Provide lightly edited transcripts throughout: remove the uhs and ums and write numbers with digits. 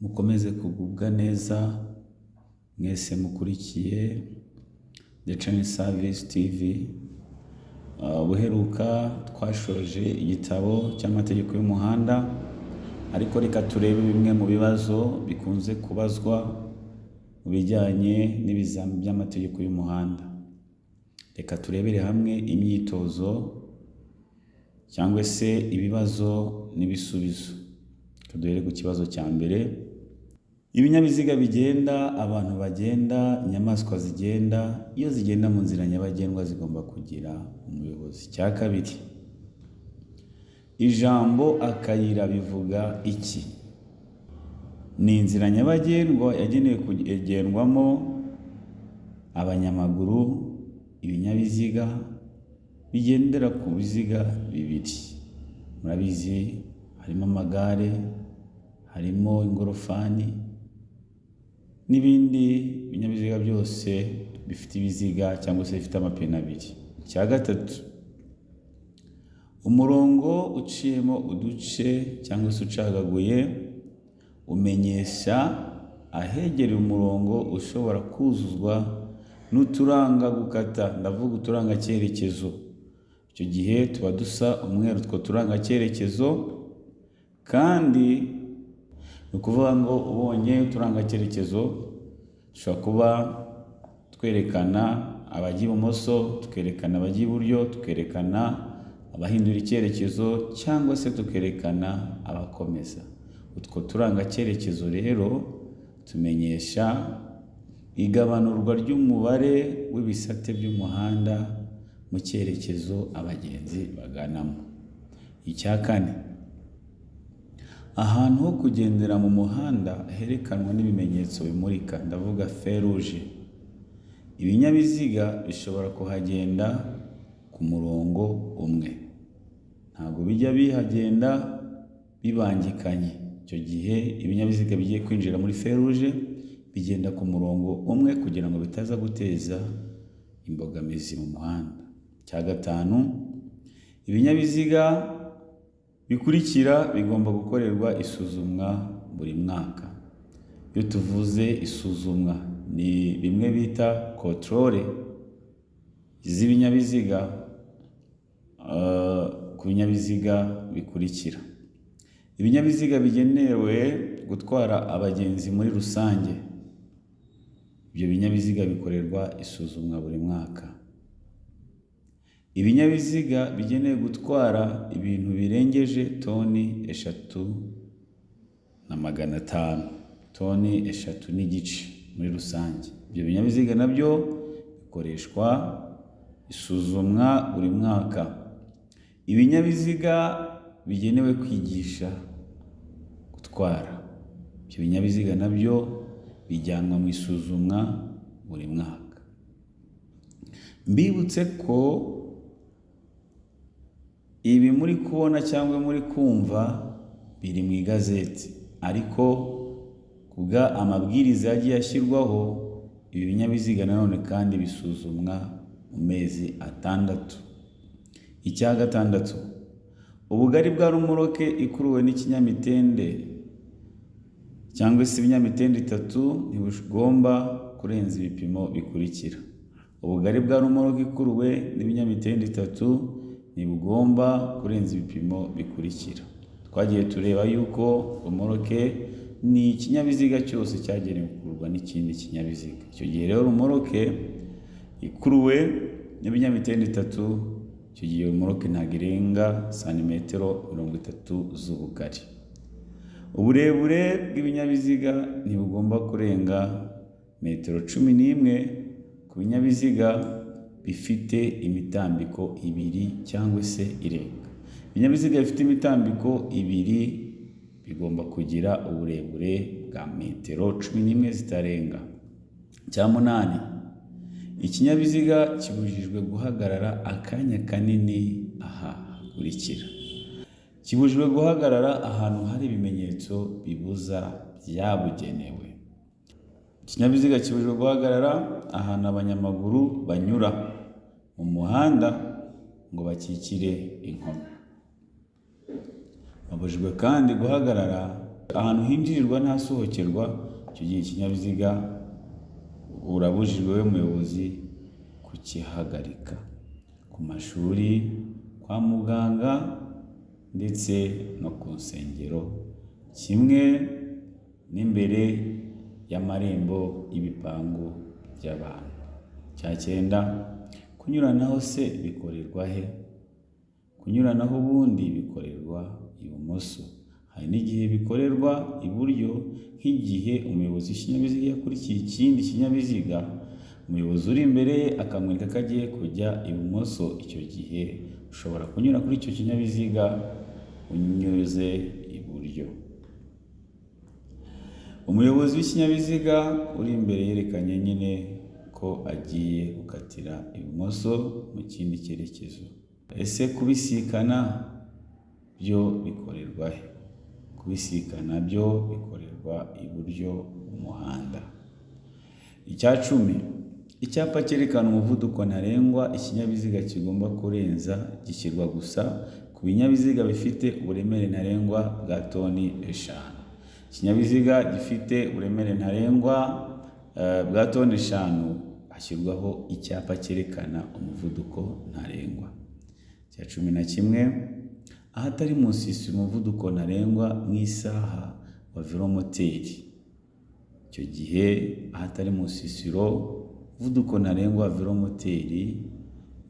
mukomeze kugubwa neza mwese mukurikiye The Channel Service TV. Buheruka twashoje igitabo cy'amategeko y'umuhanda, ariko reka turebe bimwe mu bibazo bikunze kubazwa mu bijyanye n'ibizami by'amategeko y'umuhanda. Reka turebere hamwe imyitozo cyangwa se ibibazo n'ibisubizo. Tuduhere ku kibazo cya mbere. Ibinyabiziga bigenda, abantu bagenda, inyamaswa zigenda, iyo zigenda mu nzira nyabagendwa zigomba kugira umuyobozi. Cya kabiri, ijambo akayira bivuga iki? Ni inzira nyabagendwa yagenewe kugendwamo abanyamaguru, ibinyabiziga bigendera ku biziga bibiri. Murabizi harimo amagare, harimo ingorofani n'ibindi binyabiziga byose bifite ibiziga cyangwa se bifite amapine abiri. Cya gatatu, umurongo uciyemo uduce cyangwa se ucagaguye umenyesha ahegereye umurongo ushobora kuzuzwa n'uturanga gukata. Ndavuga uturanga cyerekezo. Icyo gihe tuba dusa umweru two turanga cyerekezo, kandi ni ukuvuga ngo ubonye uturanga cyerekezo dushobora kuba twerekana abajya ibumoso, tukerekana abajya iburyo, tukerekana abahindura icyerekezo, cyangwa se tukerekana abakomeza. Utwo turanga cyerekezo rero tumenyesha igabanurwa ry'umubare w'ibisate by'umuhanda mu cyerekezo abagenzi baganamo. Icya kane, ahantu ho kugendera mu muhanda herekanwa n'ibimenyetso bimurika. Ndavuga feruje. Ibinyabiziga bishobora kuhagenda ku murongo umwe, ntabwo bijya bihagenda bibangikanye. Icyo gihe ibinyabiziga bigiye kwinjira muri feruje bigenda ku murongo umwe kugira ngo bitaza guteza imbogamizi mu muhanda. Cya gatanu, ibinyabiziga bikurikira bigomba gukorerwa isuzumwa buri mwaka. Iyo tuvuze isuzumwa, ni bimwe bita controle z'ibinyabiziga ku binyabiziga bikurikira. Ibinyabiziga bigenewe gutwara abagenzi muri rusange, ibyo binyabiziga bikorerwa isuzumwa buri mwaka. Ibinyabiziga bigenewe gutwara ibintu birengeje toni 3,500, toni 3 n'igice muri rusange, ibyo binyabiziga nabyo bikoreshwa isuzumwa buri mwaka. Ibinyabiziga bigenewe kwigisha gutwara, ibyo binyabiziga nabyo bijyanwa mu isuzumwa buri mwaka. Mbibutse ko ibi muri kubona cyangwa muri kumva biri mu igazeti, ariko kubwa amabwiriza yagiye ashyirwaho, ibi binyabiziga nanone kandi bisuzumwa mu mezi 6. Icya gatandatu, ubugari bwa rumoroke ikuruwe n'ikinyamitende cyangwa se ibinyamitende 3 ntibugomba kurenza ibipimo bikurikira. Ubugari bwa rumoroke ikuruwe n'ibinyamitende 3 ntibugomba kurenza ibipimo bikurikira. Twagiye tureba yuko rumoroke ni ikinyabiziga cyose cyagenewe gukururwa n'ikindi kinyabiziga. Icyo gihe rero rumoroke ikuruwe n'ibinyamitende 3, icyo gihe rumoroke ntabwo irenga santimetero 30 z'ubugari. Uburebure bw'ibinyabiziga ntibugomba kurenga metero 11 ku binyabiziga bifite imitambiko 2 cyangwa se irenga. Ibinyabiziga bifite imitambiko 2 bigomba kugira uburebure bwa metero 11 zitarenga. Cya munani, ikinyabiziga kibujijwe guhagarara akanya kanini aha hakurikira. Kibujijwe guhagarara ahantu hari ibimenyetso bibuza byabugenewe. Ikinyabiziga kibujijwe guhagarara ahantu abanyamaguru banyura mu muhanda ngo bakikire inkomyi. Babujijwe kandi guhagarara ahantu hinjirirwa ntasohokerwa, icyo gihe ikinyabiziga urabujijwe we muyobozi kukihagarika. Ku mashuri, kwa muganga ndetse no ku nsengero, kimwe n'imbere y'amarembo y'ibipangu by'abantu. Cya 9, kunyuranaho se bikorerwa he? Kunyuranaho ubundi bikorerwa ibumoso. Hari n'igihe bikorerwa iburyo, nk'igihe umuyobozi w'ikinyabiziga yakurikiye ikindi kinyabiziga, umuyobozi uri imbere ye akamwereka ko agiye kujya ibumoso, icyo gihe ushobora kunyura kuri icyo kinyabiziga unyuze iburyo. Umuyobozi w'ikinyabiziga uri imbere yerekanye nyine ko agiye gukatira ibumoso mu kindi cyerekezo. Ese kubisikana byo bikorerwa he? Kubisikana byo bikorerwa iburyo mu muhanda. Icya 10, icyapa cyerekana umuvuduko ntarengwa ikinyabiziga kigomba kurenza gishyirwa gusa ku binyabiziga bifite uburemere ntarengwa bwa toni 5. Ikinyabiziga gifite uburemere ntarengwa bwa toni 5 hashyirwaho icyapa cyerekana umuvuduko ntarengwa. Icya 11, ahatari mu nsisiro umuvuduko ntarengwa mu isaha wa velomoteri. Icyo gihe ahatari mu nsisiro umuvuduko ntarengwa wa velomoteri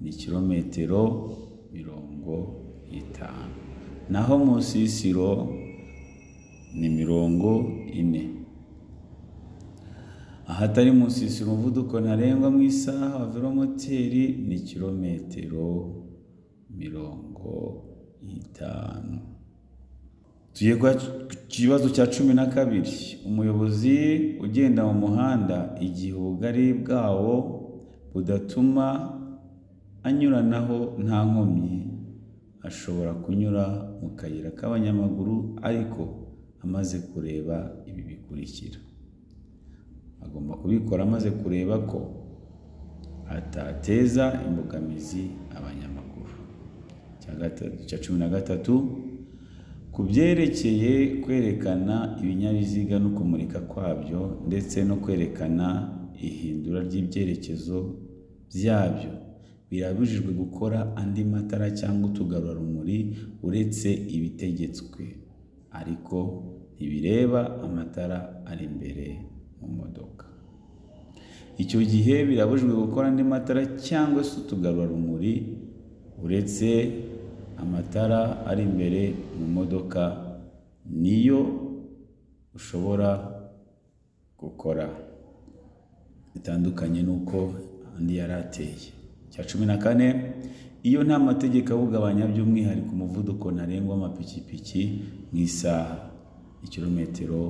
ni kilometero 50, naho mu nsisiro ni 40. Ahatari mu nsisiro umuvuduko ntarengwa mu isaha wa velomoteri ni kilometero 50. Tugiye ku kibazo cya 12, umuyobozi ugenda mu muhanda igihe ubugari bwawo budatuma anyuranaho nta nkomyi, ashobora kunyura mu kayira k'abanyamaguru ariko amaze kureba ibi bikurikira. Agomba kubikora amaze kureba ko atateza imbogamizi abanyamaguru. Icya 13, ku byerekeye kwerekana ibinyabiziga no kumurika kwabyo ndetse no kwerekana ihindura ry'ibyerekezo byabyo, birabujijwe gukora andi matara cyangwa utugarurarumuri uretse ibitegetswe, ariko ntibireba amatara ari imbere mu modoka. Icyo gihe birabujijwe gukora andi matara cyangwa se utugarurarumuri uretse amatara ari imbere mu modoka, niyo ushobora gukora, bitandukanye n'uko andi yari ateye. Icya 14, iyo nta mategeko awugabanya by'umwihariko umuvuduko ntarengwa w'amapikipiki mu isaha ni kilometero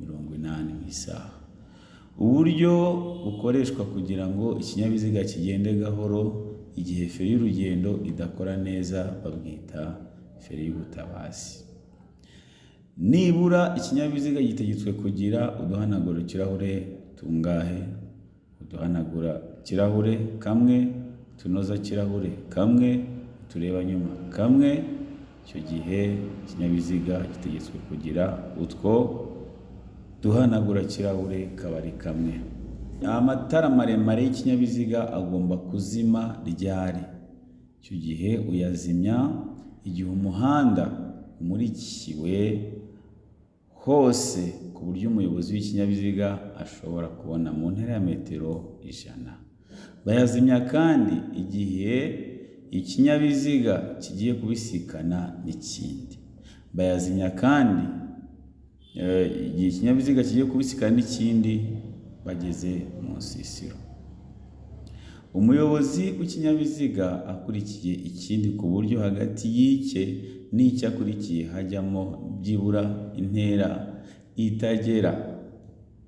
80 mu isaha. Uburyo bukoreshwa kugira ngo ikinyabiziga kigende gahoro igihe feri y'urugendo idakora neza babwita feri y'ubutabazi. Nibura ikinyabiziga gitegetswe kugira uduhanagura ikirahure tungahe? Uduhanagura ikirahure kamwe, utunoza kirahure kamwe, utureba nyuma kamwe. Icyo gihe ikinyabiziga gitegetswe kugira utwo duhanagura kirahure kabari kamwe. Amatara maremare y'ikinyabiziga agomba kuzima ryari? Icyo gihe uyazimya igihe umuhanda umurikiwe hose ku buryo umuyobozi w'ikinyabiziga ashobora kubona mu ntera ya metero 100. Bayazimya kandi igihe ikinyabiziga kigiye kubisikana n'ikindi. Bayazimya kandi igihe ikinyabiziga kigiye kubisikana n'ikindi bageze mu nsisiro. Umuyobozi w'ikinyabiziga akurikiye ikindi ku buryo hagati y'icye n'icyo akurikiye hajyamo byibura intera itagera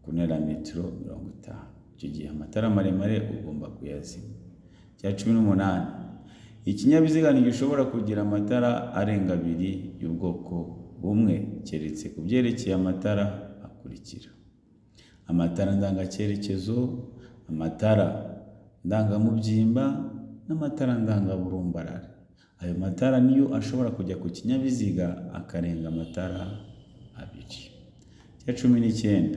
ku ntera metero 50. Icyo gihe amatara maremare ugomba kuyazimya. Icya 18, ikinyabiziga ntigishobora kugira amatara arenga 2 y'ubwoko bumwe keretse ku byerekeye amatara akurikira: amatara ndangacyerekezo, amatara ndangamubyimba n'amatara ndangaburumbarare. Ayo matara niyo ashobora kujya ku kinyabiziga akarenga amatara 2. Icya 19,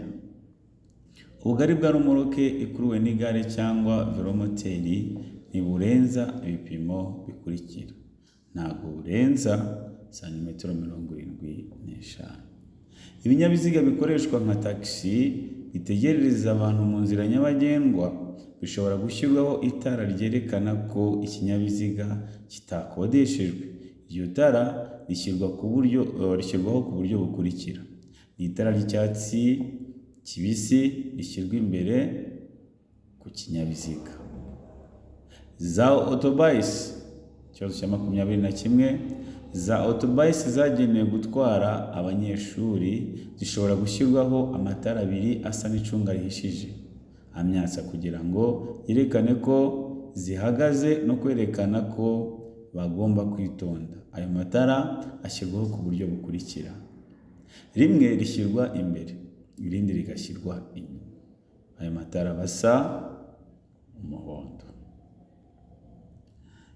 ubugari bwa rumoroke ikuruwe n'igare cyangwa velomoteri ntiburenza ibipimo bikurikira: ntabwo burenza santimetero 75. Ibinyabiziga bikoreshwa nka taxi bitegerereza abantu mu nzira nyabagendwa bishobora gushyirwaho itara ryerekana ko ikinyabiziga kitakodeshejwe. Iryo tara rishyirwaho ku buryo bukurikira: ni itara ry'icyatsi kibisi rishyirwa imbere ku kinyabiziga. Za autobus, ikibazo cya 21, za autobus zagenewe gutwara abanyeshuri zishobora gushyirwaho amatara abiri asa n'icunga rihishije amyatsa kugira ngo yerekane ko zihagaze no kwerekana ko bagomba kwitonda. Ayo matara ashyirwaho ku buryo bukurikira: rimwe rishyirwa imbere, irindi rigashyirwa inyuma. Ayo matara basa umuhondo.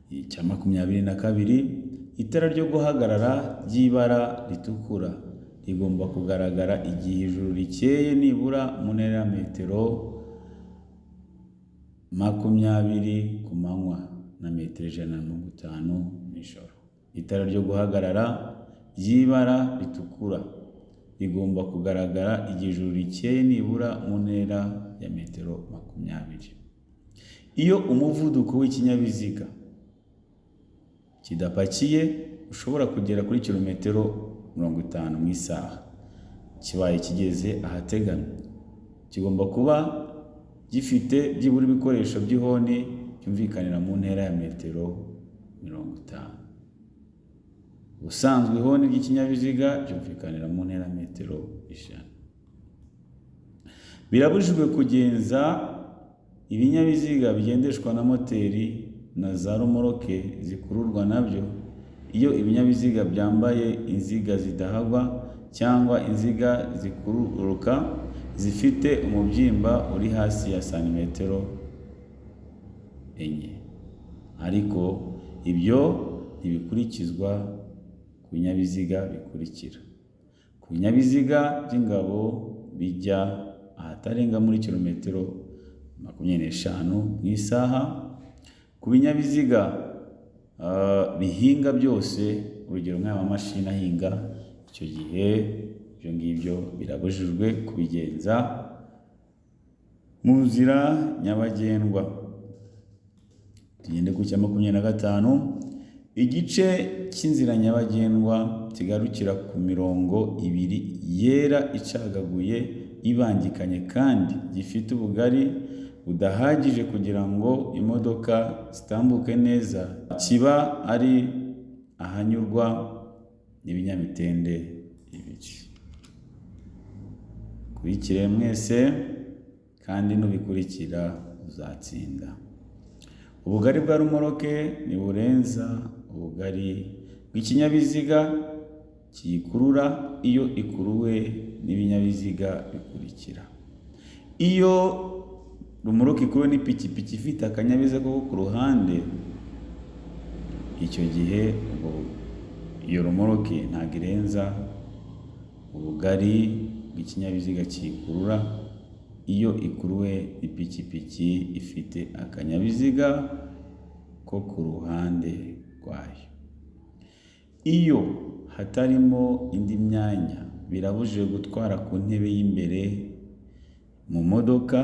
Icya 22, itara ryo guhagarara ry'ibara ritukura rigomba kugaragara igihe ijuru rikeye nibura mu ntera ya metero 20 ku manywa na metero 150 nijoro. Itara ryo guhagarara ry'ibara ritukura rigomba kugaragara igihe ijuru rikeye nibura mu ntera ya metero 20. Iyo umuvuduko w'ikinyabiziga kidapakiye ushobora kugera kuri kilometero 50 mu isaha, kibaye kigeze ahateganye, kigomba kuba gifite byibura ibikoresho by'ihoni byumvikanira mu ntera ya metero 50. Ubusanzwe ihoni ry'ikinyabiziga byumvikanira mu ntera ya metero 100. Birabujijwe kugenza ibinyabiziga bigendeshwa na moteri na za rumoroke zikururwa nabyo iyo ibinyabiziga byambaye inziga zidahagwa cyangwa inziga zikururuka zifite umubyimba uri hasi ya santimetero 4. Ariko ibyo ntibikurikizwa ku binyabiziga bikurikira: ku binyabiziga by'ingabo bijya ahatarenga muri kilometero 25 mu isaha, ku binyabiziga bihinga byose, urugero nk'amamashini ahinga, icyo gihe ibyo ngibyo birabujijwe kubigenza mu nzira nyabagendwa. Tugende ku cya 25, igice cy'inzira nyabagendwa kigarukira ku mirongo 2 yera icagaguye ibangikanye kandi gifite ubugari budahagije kugira ngo imodoka zitambuke neza, kiba ari ahanyurwa n'ibinyamitende ibiri. Kurikire mwese kandi nubikurikira uzatsinda. Ubugari bwa rumoroke ntiburenza ubugari bw'ikinyabiziga kiyikurura iyo ikuruwe n'ibinyabiziga bikurikira: iyo rumoroke ikuruwe n'ipikipiki ifite akanyabiziga ko ku ruhande, icyo gihe iyo rumoroke ntabwo irenza ubugari bw'ikinyabiziga kiyikurura iyo ikuruwe n'ipikipiki ifite akanyabiziga ko ku ruhande rwayo. Iyo hatarimo indi myanya birabujijwe gutwara ku ntebe y'imbere mu modoka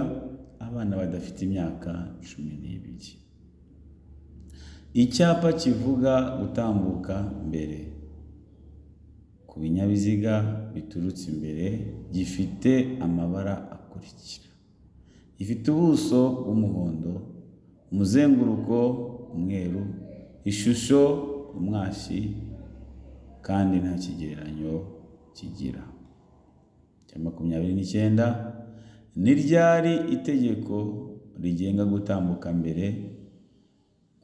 abana badafite imyaka 12. Icyapa kivuga gutambuka mbere ku binyabiziga biturutse imbere gifite amabara akurikira: gifite ubuso bw'umuhondo, umuzenguruko umweru, ishusho umwashi kandi nta kigereranyo kigira. Cya 29, ni ryari itegeko rigenga gutambuka mbere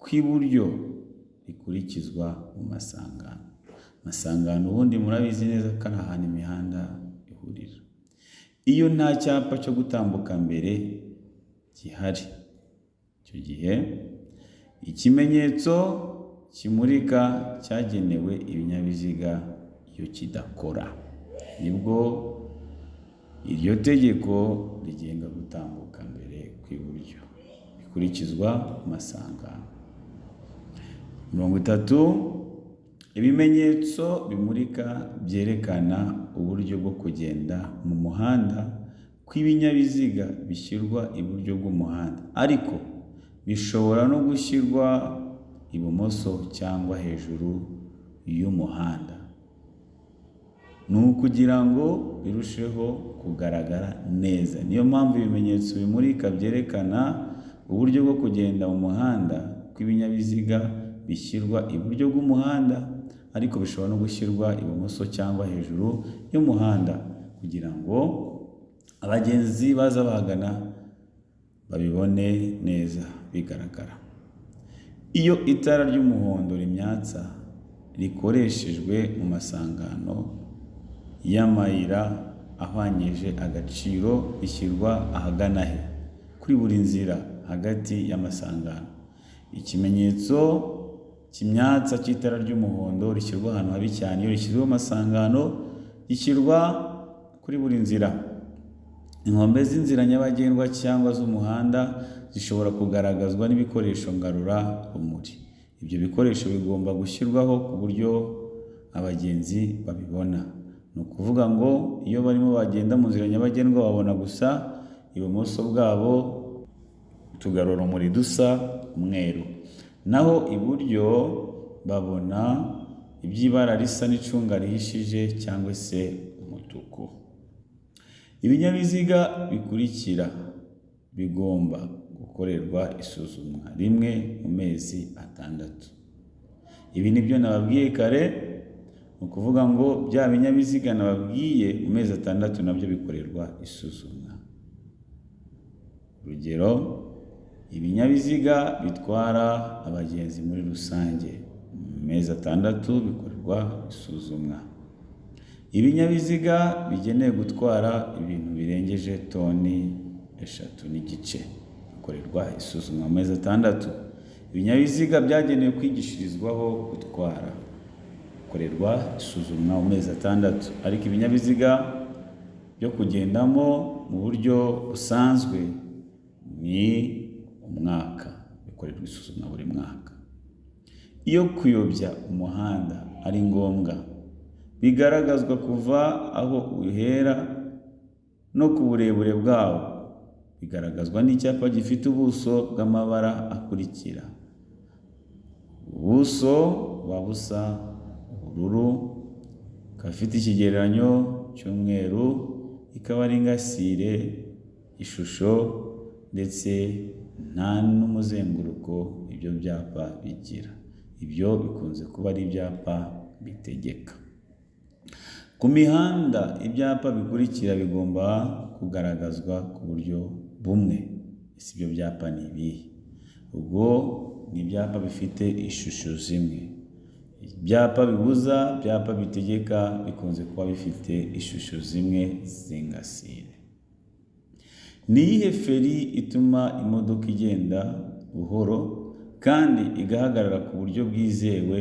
kw'iburyo rikurikizwa mu masangano? Amasangano ubundi murabizi neza ko ari ahantu imihanda ihurira. Iyo nta cyapa cyo gutambuka mbere gihari, icyo gihe ikimenyetso kimurika cyagenewe ibinyabiziga iyo kidakora, nibwo Iryo tegeko rigenga gutambuka mbere kw'iburyo bikurikizwa amasangano. 30. Ibimenyetso bimurika byerekana uburyo bwo kugenda mu muhanda kw'ibinyabiziga bishyirwa iburyo bw'umuhanda, ariko bishobora no gushyirwa ibumoso cyangwa hejuru y'umuhanda. Ni ukugira ngo birusheho kugaragara neza. Niyo mpamvu ibimenyetso bimurika byerekana uburyo bwo kugenda mu muhanda kw'ibinyabiziga bishyirwa iburyo bw'umuhanda, ariko bishobora no gushyirwa ibumoso cyangwa hejuru y'umuhanda kugira ngo abagenzi baza bahagana babibone neza bigaragara. Iyo itara ry'umuhondo rimyatsa rikoreshejwe mu masangano y'amayira ahwanyije agaciro rishyirwa ahagana he? Kuri buri nzira hagati y'amasangano. Ikimenyetso kimyatsa cy'itara ry'umuhondo rishyirwa ahantu habi cyane. Iyo rishyizweho amasangano gishyirwa kuri buri nzira. Inkombe z'inzira nyabagendwa cyangwa z'umuhanda zishobora kugaragazwa n'ibikoresho ngarura rumuri. Ibyo bikoresho bigomba gushyirwaho ku buryo abagenzi babibona. Ni ukuvuga ngo iyo barimo bagenda mu nzira nyabagendwa babona gusa ibumoso bwabo utugarura rumuri dusa umweru, naho iburyo babona iby'ibara risa n'icunga rihishije cyangwa se umutuku. Ibinyabiziga bikurikira bigomba gukorerwa isuzumwa rimwe mu mezi 6. Ibi nibyo nababwiye kare, ni ukuvuga ngo bya binyabiziga nababwiye mu mezi 6 nabyo bikorerwa isuzumwa. Urugero, ibinyabiziga bitwara abagenzi muri rusange mu mezi 6 bikorerwa isuzumwa. Ibinyabiziga bigenewe gutwara ibintu birengeje toni 3.5 bikorerwa isuzumwa mu mezi 6. Ibinyabiziga byagenewe kwigishirizwaho gutwara bikorerwa isuzumwa mu mezi 6, ariko ibinyabiziga byo kugendamo mu buryo busanzwe ni umwaka, bikorerwa isuzumwa buri mwaka. Iyo kuyobya umuhanda ari ngombwa, bigaragazwa kuva aho uhera no ku burebure bwawo. Bigaragazwa n'icyapa gifite ubuso bw'amabara akurikira. Ubuso buba busa ubururu, ikaba ifite ikigereranyo cy'umweru, ikaba ari ingasire ishusho ndetse nta n'umuzenguruko ibyo byapa bigira. Ibyo bikunze kuba ari ibyapa bitegeka. Ku mihanda ibyapa bikurikira bigomba kugaragazwa ku buryo bumwe. Ese ibyo byapa ni ibihe? Ubwo ni ibyapa bifite ishusho zimwe. Ibyapa bibuza, ibyapa bitegeka bikunze kuba bifite ishusho zimwe z'ingasire. Ni iyihe feri ituma imodoka igenda buhoro kandi igahagarara ku buryo bwizewe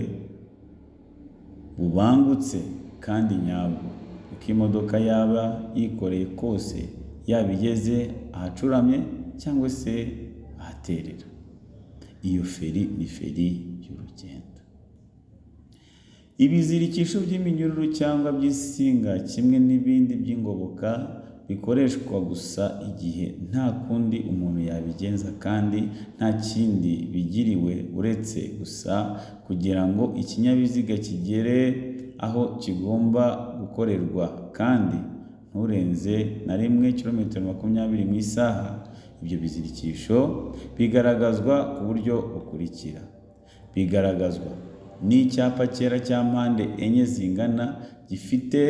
bubangutse kandi nyabwo? Uko imodoka yaba yikoreye kose, yaba igeze ahacuramye cyangwa se ahaterera. Iyo feri ni feri y'urugendo. Ibizirikisho by'iminyururu cyangwa by'insinga kimwe n'ibindi by'ingoboka bikoreshwa gusa igihe nta kundi umuntu yabigenza kandi nta kindi bigiriwe uretse gusa kugira ngo ikinyabiziga kigere aho kigomba gukorerwa kandi nturenze na 1 km/h mu isaha. Ibyo bizirikisho bigaragazwa ku buryo bukurikira. Bigaragazwa n'icyapa cyera cya mpande enye zingana gifite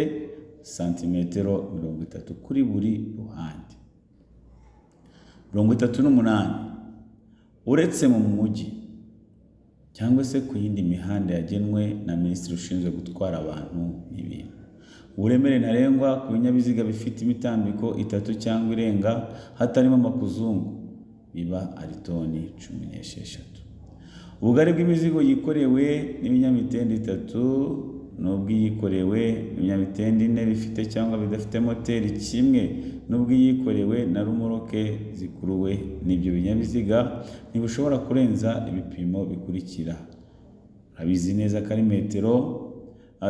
santimetero 30 kuri buri ruhande. 38. Uretse mu mujyi cyangwa se ku yindi mihanda yagenwe na Minisitiri ushinzwe gutwara abantu n'ibintu, uburemere ntarengwa ku binyabiziga bifite imitambiko 3 cyangwa irenga hatarimo amakuzungu biba ari toni 16. Ubugari bw'imizigo yikorewe n'ibinyamitende 3 n'ubw'iyikorewe, ibinyamitende 4 bifite cyangwa bidafite moteri kimwe n'ubw'iyikorewe na rumoroke zikuruwe n'ibyo binyabiziga ntibushobora kurenza ibipimo bikurikira. Urabizi neza ko ari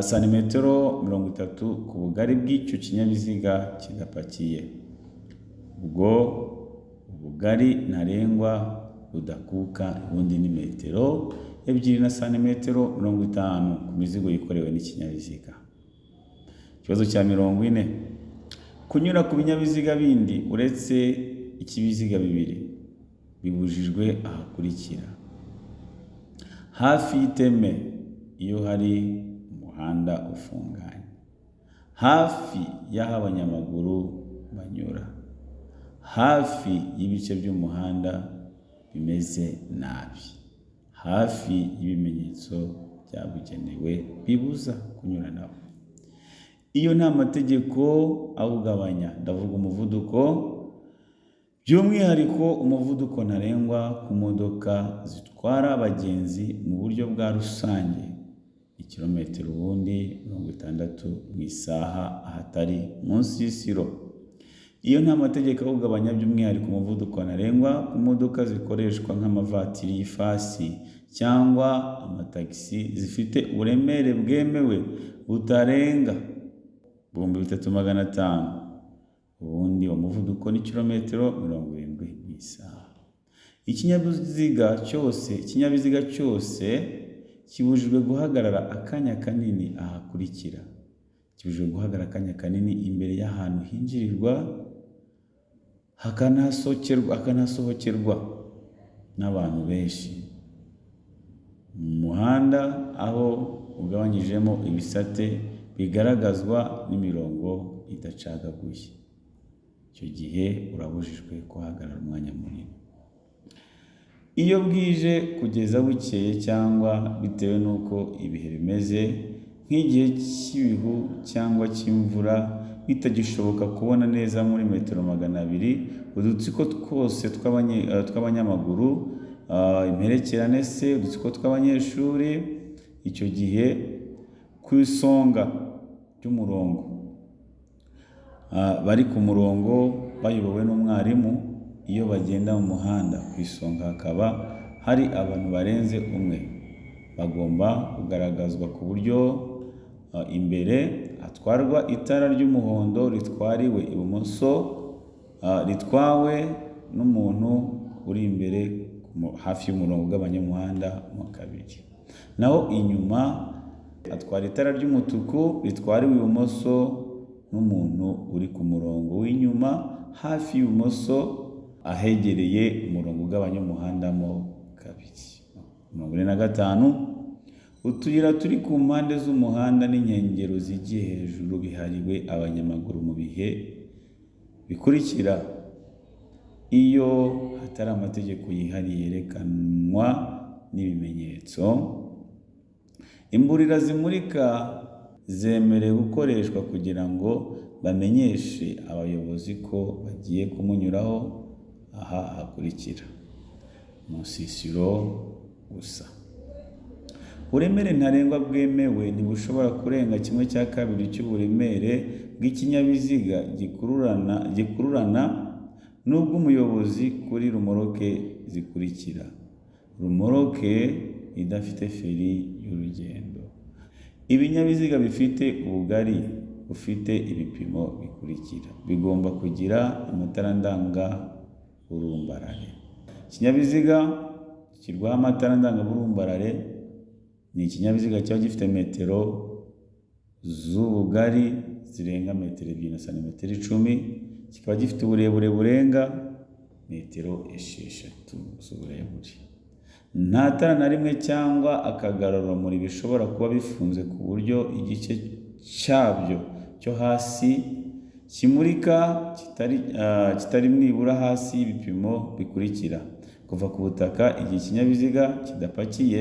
santimetero 30 ku bugari bw'icyo kinyabiziga kidapakiye. Ubwo ubugari ntarengwa budakuka ubundi ni metero 2 na santimetero 50 ku mizigo yikorewe n'ikinyabiziga. Ikibazo cya 40, kunyura ku binyabiziga bindi uretse ikibiziga bibiri bibujijwe ahakurikira: hafi y'iteme iyo hari umuhanda ufunganye, hafi y'aho abanyamaguru banyura, hafi y'ibice by'umuhanda bimeze nabi, hafi y'ibimenyetso byabugenewe bibuza kunyuranaho. Iyo nta mategeko awugabanya, ndavuga umuvuduko, by'umwihariko umuvuduko ntarengwa ku modoka zitwara abagenzi mu buryo bwa rusange kilometero ubundi 60 mu isaha ahatari munsi y'isiro. Iyo nta mategeko awugabanya, by'umwihariko umuvuduko ntarengwa ku modoka zikoreshwa nk'amavatiri y'ifasi cyangwa amatagisi zifite uburemere bwemewe butarenga 3500, ubundi umuvuduko ni kilometero 70 mu isaha. Ikinyabiziga cyose kibujijwe guhagarara akanya kanini ahakurikira: kibujijwe guhagarara akanya kanini imbere y'ahantu hinjirirwa hakanasohokerwa n'abantu benshi, mu muhanda aho ugabanyijemo ibisate bigaragazwa n'imirongo idacagaguye. Icyo gihe urabujijwe kuhagarara umwanya munini. Iyo bwije kugeza bukeye cyangwa bitewe n'uko ibihe bimeze, nk'igihe cy'ibihu cyangwa cy'imvura, bitagishoboka kubona neza muri metero 200 udutsiko twose tw'abanyamaguru, imperekerane se, udutsiko tw'abanyeshuri, icyo gihe ku isonga ry'umurongo bari ku murongo bayobowe n'umwarimu. Iyo bagenda mu muhanda ku isonga hakaba hari abantu barenze umwe, bagomba kugaragazwa ku buryo imbere hatwarwa itara ry'umuhondo ritwariwe ibumoso, ritwawe n'umuntu uri imbere hafi y'umurongo ugabanya mo kabiri. Naho inyuma atwara itara ry'umutuku ritwariwe ibumoso n'umuntu uri ku murongo w'inyuma hafi y'ibumoso ahegereye umurongo ugabanya mo kabiri. 45, utuyira turi ku mpande z'umuhanda n'inkengero zigiye hejuru bihariwe abanyamaguru mu bihe bikurikira: iyo hatari amategeko yihariye yerekanwa n'ibimenyetso. Imburira zimurika zemerewe gukoreshwa kugira ngo bamenyeshe abayobozi ko bagiye kumunyuraho. Aha hakurikira: umusisiro gusa. Uburemere ntarengwa bwemewe ntibushobora kurenga 1/2 cy'uburemere bw'ikinyabiziga gikururana n'ubw'umuyobozi kuri rumoroke zikurikira: rumoroke idafite feri y'urugendo, ibinyabiziga bifite ubugari bufite ibipimo bikurikira: bigomba kugira amatara ndanga burumbarare. Ikinyabiziga gishyirwaho amatara ndanga burumbarare ni ikinyabiziga kiba gifite metero z'ubugari zirenga metero 2 na santimetero 10, kikaba gifite uburebure burenga metero 6 z'uburebure. Nta tara na rimwe cyangwa akagarurarumuri bishobora kuba bifunze ku buryo igice cyabyo cyo hasi kimurika kitari nibura hasi y'ibipimo bikurikira: kuva ku butaka igihe ikinyabiziga kidapakiye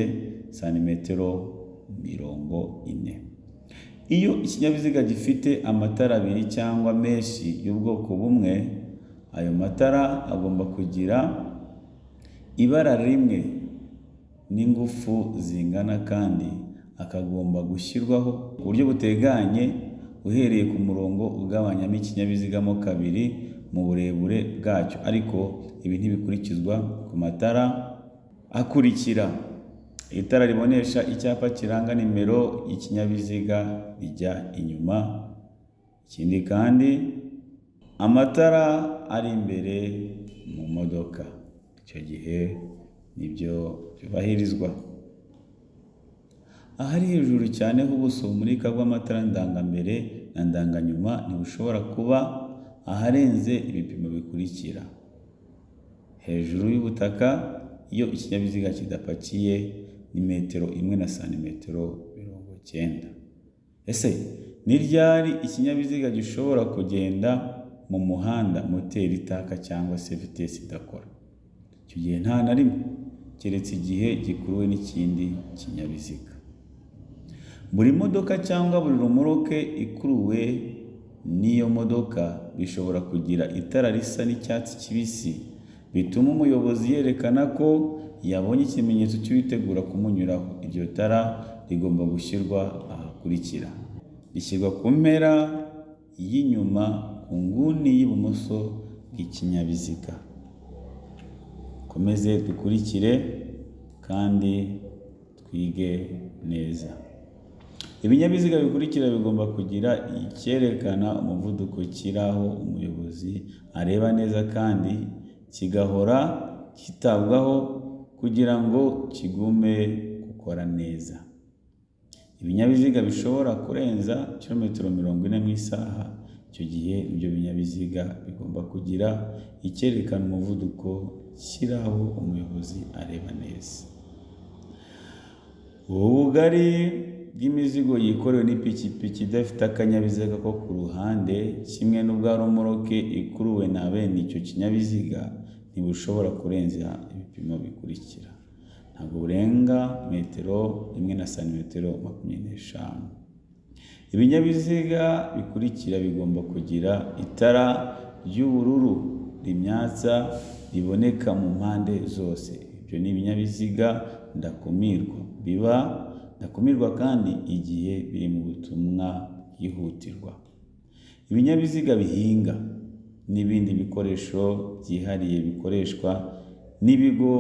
santimetero 40. Iyo ikinyabiziga gifite amatara 2 cyangwa menshi y'ubwoko bumwe, ayo matara agomba kugira ibara rimwe n'ingufu zingana kandi akagomba gushyirwaho ku buryo buteganye uhereye ku murongo ugabanyamo ikinyabiziga mo kabiri mu burebure bwacyo, ariko ibi ntibikurikizwa ku matara akurikira. Itara ribonesha icyapa kiranga nimero y'ikinyabiziga rijya inyuma. Ikindi kandi amatara ari imbere mu modoka, icyo gihe nibyo byubahirizwa. Ahari hejuru cyane h'ubuso bumurika bw'amatara ndangambere na ndanganyuma ntibushobora kuba aharenze ibipimo bikurikira: hejuru y'ubutaka iyo ikinyabiziga kidapakiye ni metero 1 na santimetero 90. Ese ni ryari ikinyabiziga gishobora kugenda mu muhanda moteri itaka cyangwa se vitesi idakora? Icyo gihe nta na rimwe, keretse igihe gikuruwe n'ikindi kinyabiziga. Buri modoka cyangwa buri rumoroke ikuruwe n'iyo modoka bishobora kugira itara risa n'icyatsi kibisi bituma umuyobozi yerekana ko yabonye ikimenyetso cy'uwitegura kumunyuraho. Iryo tara rigomba gushyirwa ahakurikira: rishyirwa ku mpera y'inyuma ku nguni y'ibumoso bw'ikinyabiziga. Komeze dukurikire kandi twige neza. Ibinyabiziga bikurikira bigomba kugira icyerekana umuvuduko kiraho umuyobozi areba neza, kandi kigahora kitabwaho kugira ngo kigume gukora neza. Ibinyabiziga bishobora kurenza kilometero 40 mu isaha, icyo gihe ibyo binyabiziga bigomba kugira icyerekana umuvuduko kiraho umuyobozi areba neza. Ubugari bw'imizigo yikorewe n'ipikipiki idafite akanyabiziga ko ku ruhande, kimwe n'ubwa romoroke ikuruwe na bene icyo kinyabiziga, ntibushobora kurenza ibipimo bikurikira: ntabwo burenga metero 1 na santimetero 25. Ibinyabiziga bikurikira bigomba kugira itara ry'ubururu rimyatsa riboneka mu mpande zose. Ibyo ni ibinyabiziga ndakumirwa. Biba ndakumirwa kandi igihe biri mu butumwa bwihutirwa. Ibinyabiziga bihinga n'ibindi bikoresho byihariye bikoreshwa n'ibigo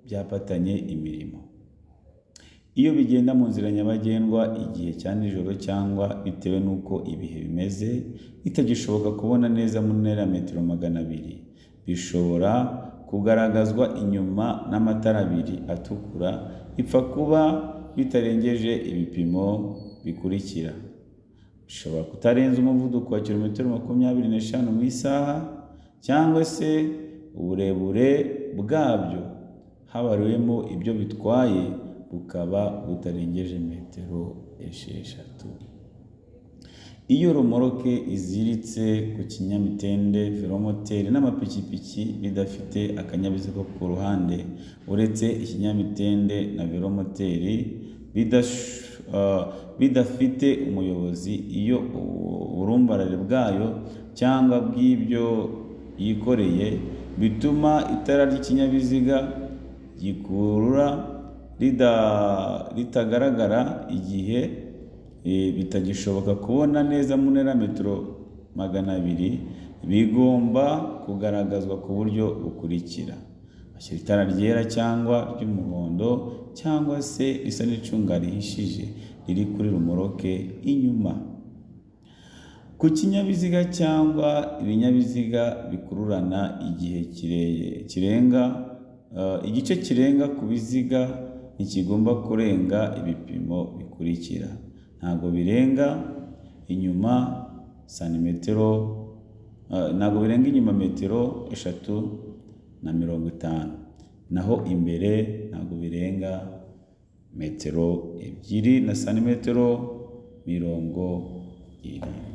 byapatanye imirimo. Iyo bigenda mu nzira nyabagendwa igihe cya nijoro cyangwa bitewe n'uko ibihe bimeze bitagishoboka kubona neza mu ntera ya metero 200, bishobora kugaragazwa inyuma n'amatara abiri atukura, bipfa kuba bitarengeje ibipimo bikurikira: bishobora kutarenza umuvuduko wa kilometero 25 mu isaha, cyangwa se uburebure bwabyo habariwemo ibyo bitwaye bukaba butarengeje metero 6. Iyo romoroke iziritse ku kinyamitende, velomoteri n'amapikipiki bidafite akanyabiziga ku ruhande uretse ikinyamitende na velomoteri bidafite umuyobozi, iyo uburumbarare bwayo cyangwa bw'ibyo yikoreye bituma itara ry'ikinyabiziga gikurura ritagaragara igihe bitagishoboka kubona neza mu ntera metero 200, bigomba kugaragazwa ku buryo bukurikira: bashyira itara ryera cyangwa ry'umuhondo cyangwa se risa n'icunga rihishije riri kuri rumoroke inyuma. Ku kinyabiziga cyangwa ibinyabiziga bikururana igice kirenga ku biziga ntikigomba kurenga ibipimo bikurikira: ntabwo birenga inyuma metero 350, naho imbere ntabwo birenga metero 2 na santimetero 70.